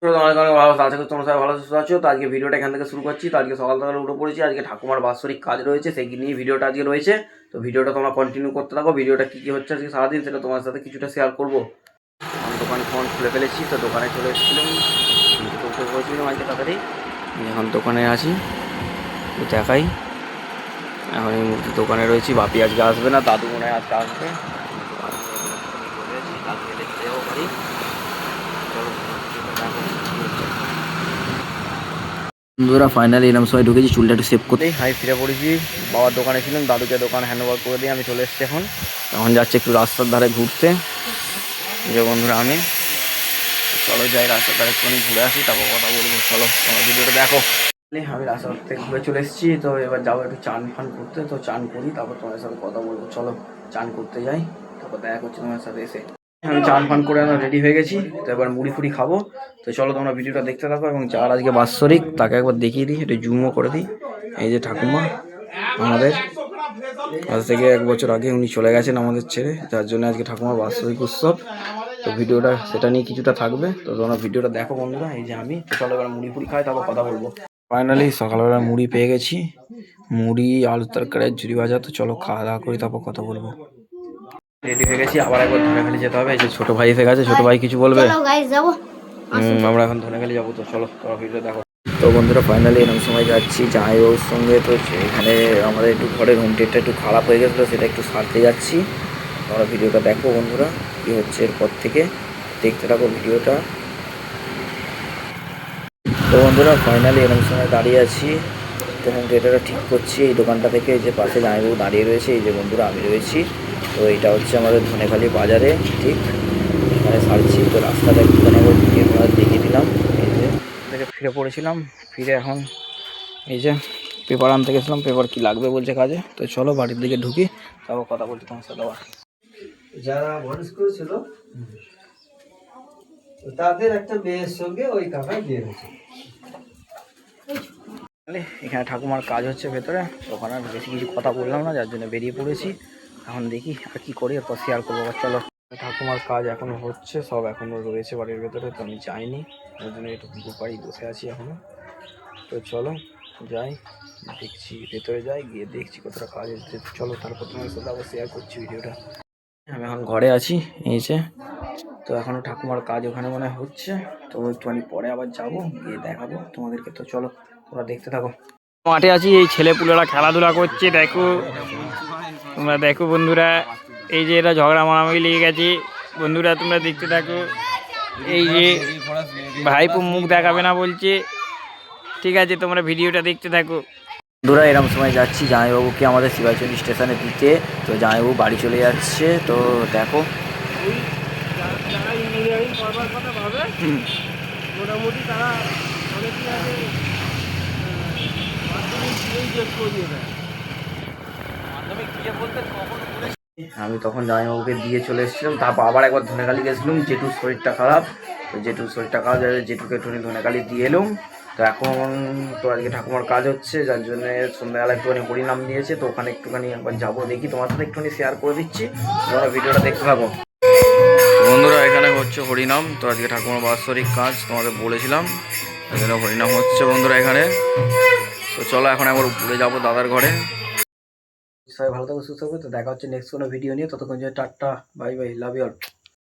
তোমরা সবাই ভালো সুস্থ আছো। তো আজকে ভিডিওটা এখান থেকে শুরু করছি। তো আজকে সকাল সকালে উঠে পড়েছি। আজকে ঠাকুমার বাৎসরিক কাজ রয়েছে, সেই নিয়ে ভিডিওটা আজকে রয়েছে। তো ভিডিওটা তোমরা কন্টিনিউ করতে থাকো। ভিডিওটা কী কী হচ্ছে আজকে সারাদিন সেটা তোমার সাথে কিছুটা শেয়ার করবো। দোকান ফোন খুলে ফেলেছি, তো দোকানে চলে এসেছিলাম, উঠে পড়েছিলাম আজকে তাড়াতাড়ি। এখন দোকানে আছি, তো দেখাই। এখন এই মুহূর্তে দোকানে রয়েছি। বাপি আজকে আসবে না, দাদু মনে হয় আজকে আসবে। দাদু এলে চলে যাবো বাড়ি। চলো বন্ধুরা, ফাইনালি এরকম সময় ঢুকেছি, চুলটা একটু সেভ করতে। হাই ফিরে পড়েছি, বাবার দোকানে ছিলাম, দাদুকে দোকান হ্যান্ডওভার করে দিয়ে আমি চলে এসেছি। এখন যাচ্ছি একটু রাস্তার ধারে ঘুরতে। যে বন্ধুরা আমি চলো যাই রাস্তার ধারে একটুখানি ঘুরে আসি, তারপর কথা বলবো। চলো তোমার ভিডিওটা দেখো। আমি রাস্তার থেকে ঘুরে চলে এসেছি, তো এবার যাবো একটু চান ফান করতে। তো চান করি, তারপর তোমার সাথে কথা বলবো। চলো চান করতে যাই, তারপর দেখা করছি তোমার সাথে এসে। আমি চান ফান করে আমরা রেডি হয়ে গেছি, তো এবার মুড়ি ফুড়ি খাবো। তো চলো তোমরা ভিডিওটা দেখতে থাকো, এবং যার আজকে বাৎসরিক তাকে একবার দেখিয়ে দিই, একটু জুমও করে দিই। এই যে ঠাকুমা আমাদের, আজ থেকে 1 বছর আগে উনি চলে গেছেন আমাদের ছেড়ে, যার জন্য আজকে ঠাকুমার বাৎসরিক উৎসব। তো ভিডিওটা সেটা নিয়ে কিছুটা থাকবে, তো তোমরা ভিডিওটা দেখো বন্ধুরা। এই যে আমি, তো চলো এবার মুড়ি ফুড়ি খাই, তারপর কথা বলবো। ফাইনালি সকালবেলা মুড়ি পেয়ে গেছি, মুড়ি আলু তরকারি ঝুড়ি ভাজা। তো চলো খাওয়া দাওয়া করি, তারপর কথা বলবো। রেডি হয়ে গেছি, আবার একবার ধনেখালি যেতে হবে। এই যে ছোট ভাই এসে গেছে, ছোট ভাই কিছু বলবে? আমরা এখন ধনেখালি যাবো, তো চলো তোমরা ভিডিও দেখো। তো বন্ধুরা ফাইনালি এরকম সময় যাচ্ছি জামাইবাবুর সঙ্গে। তো এখানে আমাদের একটু ঘরের হোম থিয়েটারটা একটু খারাপ হয়ে গেছিলো, সেটা একটু সারতে যাচ্ছি। তোমরা ভিডিওটা দেখো বন্ধুরা, কী হচ্ছে এরপর থেকে, দেখতে থাকো ভিডিওটা। তো বন্ধুরা ফাইনালি এরকম সময় দাঁড়িয়ে আছি, তো হোম থিয়েটারটা ঠিক করছি এই দোকানটা থেকে। এই যে পাশে জামাইবাবু দাঁড়িয়ে রয়েছে, এই যে বন্ধুরা আমি রয়েছি। তো এইটা হচ্ছে আমাদের ধনেখালি বাজারে, ঠিক এখানে সারছি। তো রাস্তাটা একটুখানি একবার ঘুরিয়ে তোমাদের দেখিয়ে দিলাম। এই যে থেকে ফিরে পড়েছিলাম, ফিরে এখন এই যে পেপার আনতে গেছিলাম, পেপার কি লাগবে বলছে কাজে। তো চলো বাড়ির দিকে ঢুকি, তারপর কথা বলছি তোমার সাথে আবার। যারা বয়স করেছিল তাদের একটা মেয়ের সঙ্গে ওই কাকাই বিয়ে হয়েছে। এখানে ঠাকুমার কাজ হচ্ছে ভেতরে, ওখানে আর বেশি কিছু কথা বললাম না, যার জন্য বেরিয়ে পড়েছি। এখন দেখি আর কি করি, এরপর শেয়ার করবো। চলো ঠাকুমার কাজ এখনো হচ্ছে, সব এখনো রয়েছে বাড়ির ভেতরে, তো আমি যাইনি, ওই জন্য একটু বাড়ি বসে আছি এখনো। তো চলো যাই, দেখছি ভেতরে যাই, গিয়ে দেখছি কতটা কাজ হচ্ছে। চলো তারপর তোমার সাথে আবার শেয়ার করছি ভিডিওটা। আমি এখন ঘরে আছি, এই যে। তো এখনও ঠাকুমার কাজ ওখানে মনে হচ্ছে, তো একটুখানি পরে আবার যাবো, গিয়ে দেখাবো তোমাদেরকে। তো চলো তোমরা দেখতে থাকো। মাঠে আছি, এই ছেলেপুলেরা খেলাধুলা করছে, দেখো তোমরা দেখো বন্ধুরা। এই যে এরা ঝগড়া মারামারি লেগে গেছে বন্ধুরা, তোমরা দেখতে থাকো। এই যে ভাইপো মুখ দেখাবে না বলছে, ঠিক আছে তোমরা ভিডিওটা দেখতে থাকো বন্ধুরা। এরকম সময় যাচ্ছি জামাইবাবুকে আমাদের শিবাচন্ডী স্টেশনে দিতে। তো জামাইবাবু বাড়ি চলে যাচ্ছে, তো দেখো। মোটামুটি তারা আমি তখন জামাইবাবুকে দিয়ে চলে এসেছিলাম, তারপর আবার একবার ধনেখালি গেছিলাম। জেঠুর শরীরটা খারাপ, তো জেঠুর শরীরটা খারাপ, জেঠুকে একটুখানি ধনেখালি দিয়ে এলাম। তো এখন তো আজকে ঠাকুমার কাজ হচ্ছে, যার জন্য সন্ধ্যাবেলা একটুখানি হরিনাম দিয়েছে, তো ওখানে একটুখানি একবার যাবো, দেখি তোমার সাথে একটুখানি শেয়ার করে দিচ্ছি, তোমরা ভিডিওটা দেখতে থাকো বন্ধুরা। এখানে হচ্ছে হরিনাম, তো আজকে ঠাকুমার বাৎসরিক কাজ তোমাদের বলেছিলাম, এখানে হরিনাম হচ্ছে বন্ধুরা এখানে। তো চলো এখন একবার উপরে যাবো দাদার ঘরে। সবাই ভালো থাকো, সুস্থ থাকবে। তো দেখা হচ্ছে নেক্সট কোনো ভিডিও নিয়ে, ততক্ষণ যে ta-ta bye bye, love you all.